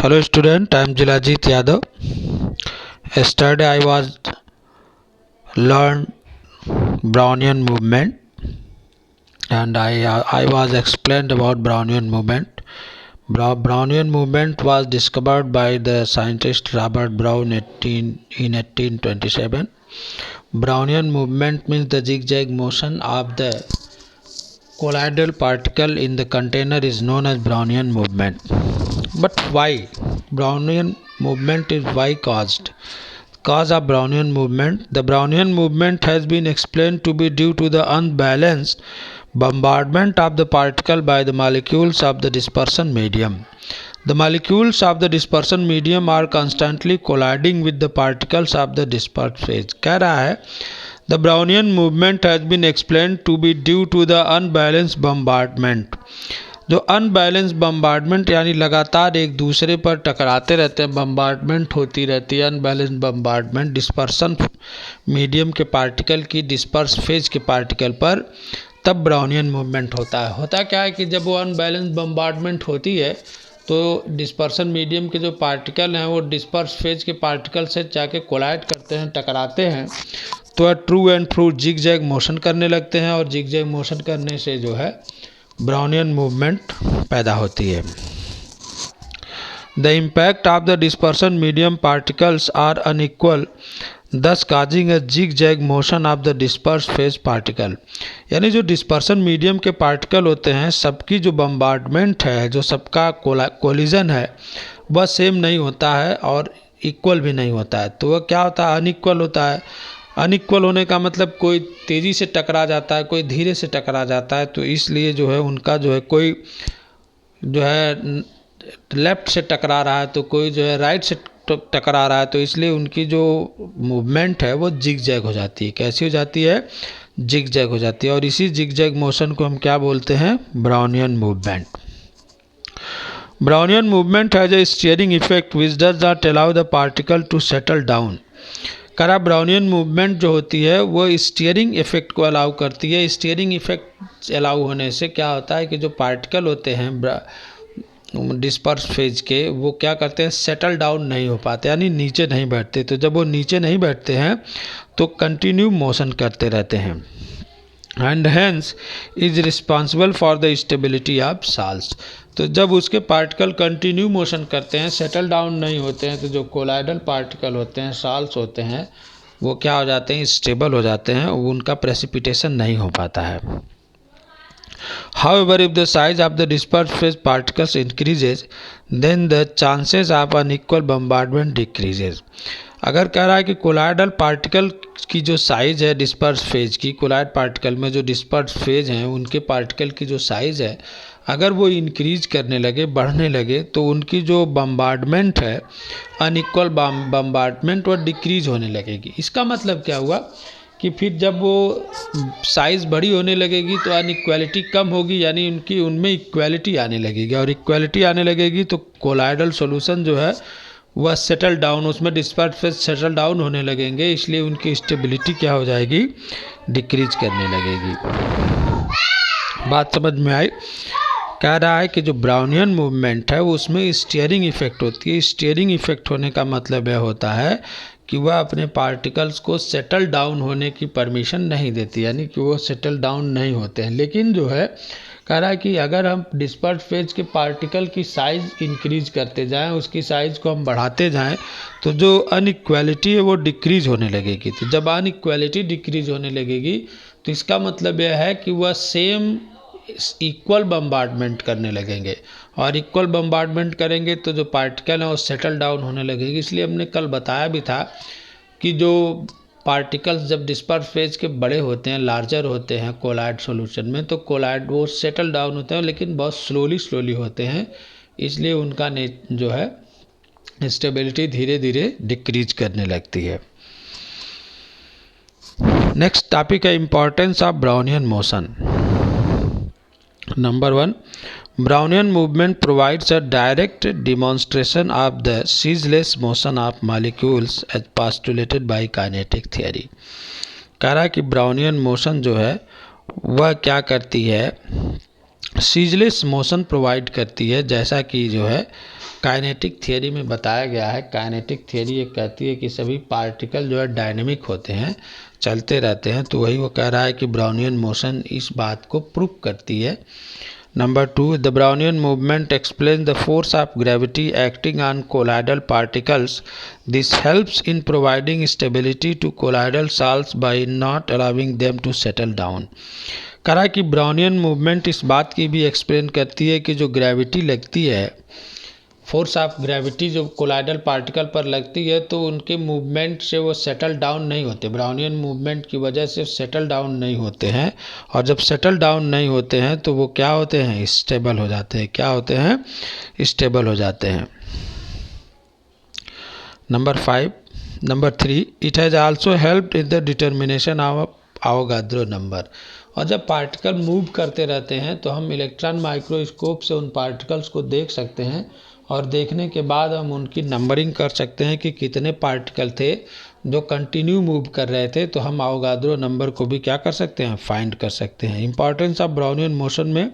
Hello student, I am Jilajit Yadav. Yesterday I was learned Brownian movement and I was explained about Brownian movement. Brownian movement was discovered by the scientist Robert Brown in 1827. Brownian movement means the zigzag motion of the colloidal particle in the container is known as Brownian movement. But why? Brownian movement is why caused. Cause of Brownian movement. The Brownian movement has been explained to be due to the unbalanced bombardment of the particle by the molecules of the dispersion medium. The molecules of the dispersion medium are constantly colliding with the particles of the dispersed phase. कह रहा है The Brownian movement has been explained to be due to the unbalanced bombardment. जो unbalance bombardment यानी लगातार एक दूसरे पर टकराते रहते हैं, बम्बार्डमेंट होती रहती है, अनबैलेंस बम्बार्डमेंट डिस्पर्सन मीडियम के पार्टिकल की डिस्पर्स फेज के पार्टिकल पर, तब ब्राउनियन मूवमेंट होता है। होता क्या है कि जब वो अनबैलेंस बम्बार्डमेंट होती है तो डिस्पर्सन मीडियम के जो पार्टिकल हैं वो डिस्पर्स फेज के पार्टिकल से जाके कोलाइड करते हैं, टकराते हैं, तो to and fro zig zag motion करने लगते हैं और जिग जैग मोशन करने से जो है ब्राउनियन मूवमेंट पैदा होती है। The impact of the dispersion medium particles are unequal thus causing a zig zag motion of the disperse phase particle. यानी जो डिस्पर्सन मीडियम के पार्टिकल होते हैं, सबकी जो बम्बार्डमेंट है, जो सबका कोलिजन है, वह सेम नहीं होता है और इक्वल भी नहीं होता है। तो वह क्या होता है? अनइक्वल होता है। अनइक्वल होने का मतलब कोई तेज़ी से टकरा जाता है, कोई धीरे से टकरा जाता है। तो इसलिए जो है उनका जो है कोई जो है लेफ़्ट से टकरा रहा है तो कोई जो है राइट से टकरा रहा है, तो इसलिए उनकी जो मूवमेंट है वो जिग जैग हो जाती है। कैसी हो जाती है? जिग जैग हो जाती है। और इसी जिग जैग मोशन को हम क्या बोलते हैं? Brownian movement. Brownian movement has a stirring effect which does not allow the particle to settle down. करा ब्राउनियन मूवमेंट जो होती है वो स्टीयरिंग इफेक्ट को अलाउ करती है। स्टीयरिंग इफेक्ट अलाउ होने से क्या होता है कि जो पार्टिकल होते हैं डिस्पर्स फेज के, वो क्या करते हैं? सेटल डाउन नहीं हो पाते, यानी नीचे नहीं बैठते। तो जब वो नीचे नहीं बैठते हैं तो कंटिन्यू मोशन करते रहते हैं and hence is responsible for the stability of salts. तो जब उसके पार्टिकल कंटिन्यू मोशन करते हैं, सेटल डाउन नहीं होते हैं, तो जो कोलाइडल पार्टिकल होते हैं, सॉल्ट्स होते हैं, वो क्या हो जाते हैं? स्टेबल हो जाते हैं, उनका प्रेसिपिटेशन नहीं हो पाता है। However, if the size of the dispersed phase particles increases, then the chances of unequal bombardment decreases. अगर कह रहा है कि कोलाइडल पार्टिकल की जो साइज़ है डिस्पर्स फेज की, कोलाइड पार्टिकल में जो डिस्पर्स फेज हैं उनके पार्टिकल की जो साइज़ है, अगर वो इंक्रीज करने लगे, बढ़ने लगे, तो उनकी जो बम्बार्डमेंट है, अनइक्वल बम्बार्डमेंट, वो डिक्रीज होने लगेगी। इसका मतलब क्या हुआ कि फिर जब वो साइज़ बड़ी होने लगेगी तो अनइक्वालिटी कम होगी, यानी उनमें इक्वालिटी आने लगेगी, और इक्वालिटी आने लगेगी तो कोलाइडल सॉल्यूशन जो है वह सेटल डाउन, उसमें डिस्पर्स फेज सेटल डाउन होने लगेंगे, इसलिए उनकी स्टेबिलिटी क्या हो जाएगी? डिक्रीज करने लगेगी। बात समझ में आई? कह रहा है कि जो ब्राउनियन मूवमेंट है उसमें स्टीयरिंग इफेक्ट होती है। स्टीयरिंग इफेक्ट होने का मतलब यह होता है कि वह अपने पार्टिकल्स को सेटल डाउन होने की परमिशन नहीं देती, यानी कि वो सेटल डाउन नहीं होते हैं। लेकिन जो है कह रहा है कि अगर हम डिस्पर्स फेज के पार्टिकल की साइज़ इंक्रीज करते जाएं, उसकी साइज़ को हम बढ़ाते जाएं, तो जो अनइक्वालिटी है वो डिक्रीज होने लगेगी। तो जब अनइक्वालिटी डिक्रीज होने लगेगी तो इसका मतलब यह है कि वह सेम इक्वल बम्बार्डमेंट करने लगेंगे, और इक्वल बम्बार्डमेंट करेंगे तो जो पार्टिकल है वो सेटल डाउन होने लगेगी। इसलिए हमने कल बताया भी था कि जो पार्टिकल्स जब डिस्पर्स फेज के बड़े होते हैं, लार्जर होते हैं कोलाइड सॉल्यूशन में, तो कोलाइड वो सेटल डाउन होते हैं, लेकिन बहुत स्लोली होते हैं, इसलिए उनका जो है स्टेबिलिटी धीरे धीरे डिक्रीज करने लगती है। नेक्स्ट टॉपिक है importance of Brownian motion. Number 1, Brownian movement provides a direct demonstration of the ceaseless motion of molecules as postulated by kinetic theory. कह रहा है कि ब्राउनियन मोशन जो है वह क्या करती है सीजलेस मोशन प्रोवाइड करती है, जैसा कि जो है काइनेटिक थियरी में बताया गया है। काइनेटिक थियरी ये कहती है कि सभी पार्टिकल जो है डायनेमिक होते हैं, चलते रहते हैं। तो वही वो कह रहा है कि ब्राउनियन मोशन इस बात को प्रूव करती है। Number 2, the Brownian movement explains the force of gravity acting on colloidal particles. This helps in providing stability to colloidal salts by not allowing them to settle down. कहा कि Brownian movement इस बात की भी explain करती है कि जो ग्रेविटी लगती है, फोर्स ऑफ ग्रेविटी जो कोलाइडल पार्टिकल पर लगती है, तो उनके मूवमेंट से वो सेटल डाउन नहीं होते। ब्राउनियन मूवमेंट की वजह से सेटल डाउन नहीं होते हैं, और जब सेटल डाउन नहीं होते हैं तो वो क्या होते हैं, स्टेबल हो जाते हैं। क्या होते हैं, स्टेबल हो जाते हैं। Number 3, it has also helped in the determination of Avogadro number. और जब पार्टिकल मूव करते रहते हैं तो हम इलेक्ट्रॉन माइक्रोस्कोप से उन पार्टिकल्स को देख सकते हैं, और देखने के बाद हम उनकी नंबरिंग कर सकते हैं कि कितने पार्टिकल थे जो कंटिन्यू मूव कर रहे थे। तो हम आवोगाद्रो नंबर को भी क्या कर सकते हैं, फाइंड कर सकते हैं। इंपॉर्टेंस ऑफ ब्राउनियन मोशन में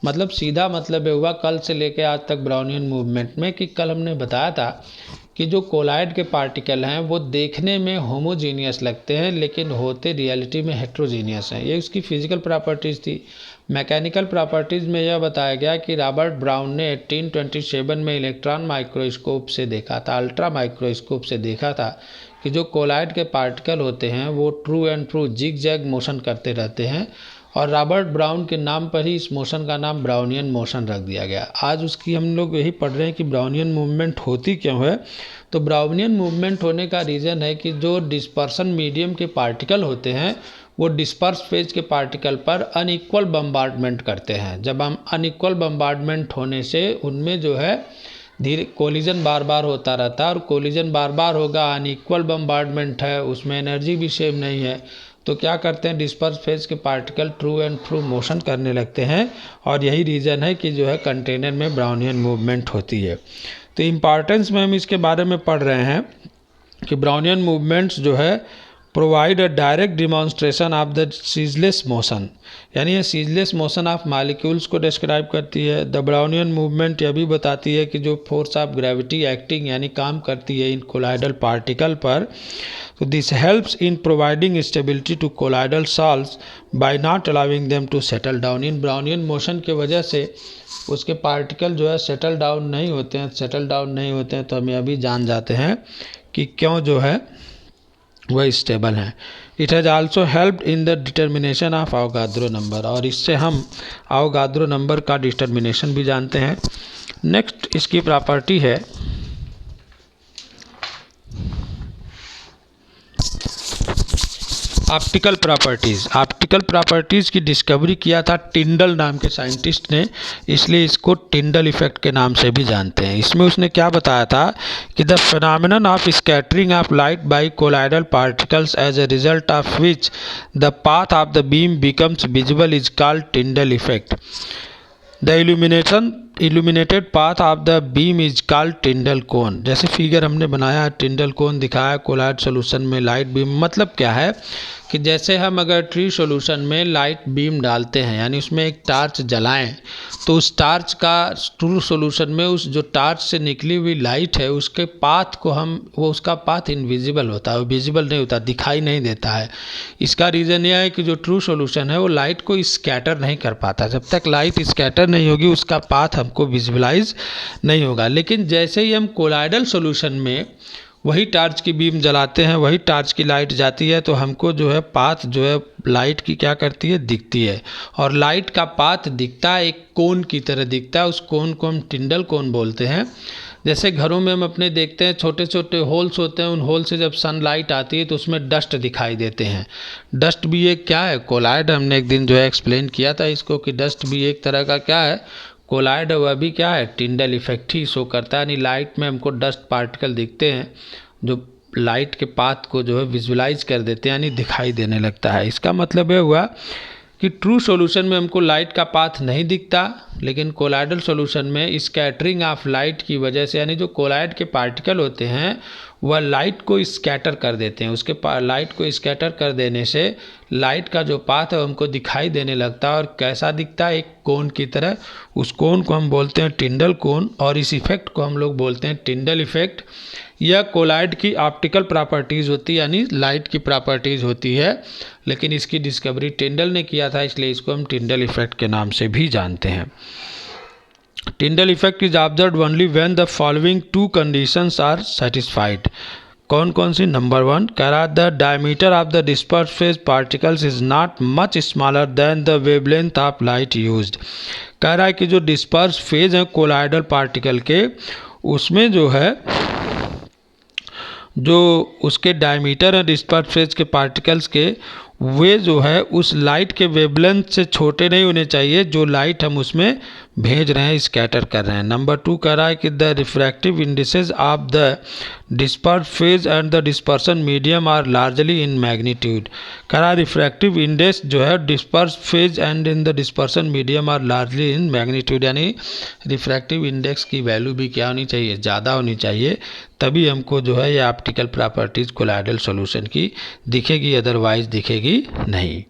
मतलब सीधा मतलब ये हुआ कल से लेकर आज तक ब्राउनियन मूवमेंट में, कि कल हमने बताया था कि जो कोलाइड के पार्टिकल हैं वो देखने में होमोजीनियस लगते हैं, लेकिन होते रियलिटी में हेट्रोजीनियस हैं। ये उसकी फिजिकल प्रॉपर्टीज़ थी। मैकेनिकल प्रॉपर्टीज़ में यह बताया गया कि रॉबर्ट ब्राउन ने 1827 में इलेक्ट्रॉन माइक्रोस्कोप से देखा था, अल्ट्रा माइक्रोस्कोप से देखा था कि जो कोलाइड के पार्टिकल होते हैं वो to and fro zig zag motion करते रहते हैं, और रॉबर्ट ब्राउन के नाम पर ही इस मोशन का नाम ब्राउनियन मोशन रख दिया गया। आज उसकी हम लोग यही पढ़ रहे हैं कि ब्राउनियन मूवमेंट होती क्यों है। तो ब्राउनियन मूवमेंट होने का रीज़न है कि जो डिस्पर्सन मीडियम के पार्टिकल होते हैं वो डिस्पर्स फेज के पार्टिकल पर अनइक्वल बम्बार्डमेंट करते हैं। जब हम अनइक्वल बम्बार्डमेंट होने से उनमें जो है धीरे कोलिजन बार बार होता रहता है, और कोलिजन बार बार होगा, अनइक्वल बम्बार्डमेंट है, उसमें एनर्जी भी सेम नहीं है, तो क्या करते हैं, डिस्पर्स फेज के particle true and true motion करने लगते हैं। और यही रीज़न है कि जो है कंटेनर में ब्राउनियन मूवमेंट होती है। तो इम्पॉर्टेंस में हम इसके बारे में पढ़ रहे हैं कि ब्राउनियन मूवमेंट्स जो है provide a direct demonstration of the ceaseless motion, यानी ये सीजलेस मोशन ऑफ मालिक्यूल्स को डिस्क्राइब करती है। द ब्राउनियन मूवमेंट यह भी बताती है कि जो फोर्स ऑफ ग्रेविटी एक्टिंग यानी काम करती है इन कोलाइडल पार्टिकल पर, तो this helps in providing stability to colloidal salts by not allowing them to settle down. In Brownian motion की वजह से उसके पार्टिकल जो है सेटल डाउन नहीं होते हैं। तो हम यह भी जान जाते हैं कि क्यों जो है वह स्टेबल हैं। It has also helped in the determination of Avogadro number, और इससे हम आवोगाद्रो नंबर का डिटर्मिनेशन भी जानते हैं। नेक्स्ट इसकी प्रॉपर्टी है ऑप्टिकल प्रॉपर्टीज़। ऑप्टिकल प्रॉपर्टीज़ की डिस्कवरी किया था टिंडल नाम के साइंटिस्ट ने, इसलिए इसको टिंडल इफेक्ट के नाम से भी जानते हैं। इसमें उसने क्या बताया था कि the phenomenon of scattering of light by colloidal particles as a result of which the path of the beam becomes visible is called Tyndall effect. The illuminated path of the beam is called Tyndall cone. जैसे figure हमने बनाया, Tyndall cone दिखाया colloid solution में light beam. मतलब क्या है कि जैसे हम अगर ट्री सॉल्यूशन में लाइट बीम डालते हैं, यानी उसमें एक टार्च जलाएं, तो उस टार्च का ट्रू सॉल्यूशन में उस जो टार्च से निकली हुई लाइट है उसके पाथ को उसका पाथ इनविजिबल होता है, विजिबल नहीं होता, दिखाई नहीं देता है। इसका रीज़न यह है कि जो ट्रू सॉल्यूशन है वो लाइट को स्कैटर नहीं कर पाता। जब तक लाइट स्कैटर नहीं होगी उसका पाथ हमको विजुअलाइज नहीं होगा। लेकिन जैसे ही हम कोलाइडल सॉल्यूशन में वही टार्च की बीम जलाते हैं, वही टार्च की लाइट जाती है, तो हमको जो है पाथ जो है लाइट की क्या करती है, दिखती है। और लाइट का पाथ दिखता है, एक कोन की तरह दिखता है। उस कोन को हम टिंडल कोन बोलते हैं। जैसे घरों में हम अपने देखते हैं छोटे छोटे होल्स होते हैं, उन होल से जब सनलाइट आती है तो उसमें डस्ट दिखाई देते हैं। डस्ट भी एक क्या है, कोलाइड। हमने एक दिन जो है एक्सप्लेन किया था इसको कि डस्ट भी एक तरह का क्या है, कोलाइड। वह भी क्या है, टिंडल इफेक्ट ही शो करता है। यानी लाइट में हमको डस्ट पार्टिकल दिखते हैं जो लाइट के पाथ को जो है विजुअलाइज कर देते हैं, यानी दिखाई देने लगता है। इसका मतलब ये हुआ कि ट्रू सॉल्यूशन में हमको लाइट का पाथ नहीं दिखता, लेकिन कोलाइडल सॉल्यूशन में स्कैटरिंग ऑफ लाइट की वजह से, यानी जो कोलाइड के पार्टिकल होते हैं वह लाइट को स्कैटर कर देते हैं। उसके लाइट को स्कैटर कर देने से लाइट का जो पाथ है हमको दिखाई देने लगता है, और कैसा दिखता है, एक कोन की तरह। उस कोन को हम बोलते हैं टिंडल कोन, और इस इफेक्ट को हम लोग बोलते हैं टिंडल इफेक्ट। यह कोलाइड की ऑप्टिकल प्रॉपर्टीज़ होती है, यानी लाइट की प्रॉपर्टीज़ होती है, लेकिन इसकी डिस्कवरी टिंडल ने किया था, इसलिए इसको हम टिंडल इफेक्ट के नाम से भी जानते हैं। Tyndall effect is observed only when the following two conditions are satisfied. कौन कौन सी? नंबर 1, कह रहा the diameter of the disperse phase particles is not much smaller than the wavelength of light used. कह रहा है कि जो डिस्पर्स फेज है कोलाइडल पार्टिकल के, उसमें जो है जो उसके डायमीटर है डिस्पर्स फेज के पार्टिकल्स के, वे जो है उस लाइट के वेवलेंथ से छोटे नहीं होने चाहिए जो लाइट हम उसमें भेज रहे हैं, स्कैटर कर रहे हैं। नंबर 2 कह रहा है कि the refractive indices of the disperse phase and the dispersion medium are largely in magnitude. कह रहा है रिफ्रैक्टिव इंडेक्स जो है disperse phase and in the dispersion medium are largely in magnitude, यानी रिफ्रैक्टिव इंडेक्स की वैल्यू भी क्या होनी चाहिए? ज़्यादा होनी चाहिए, तभी हमको जो है ये ऑप्टिकल प्रॉपर्टीज़ कोलाइडल सॉल्यूशन की दिखेगी, अदरवाइज दिखेगी नहीं।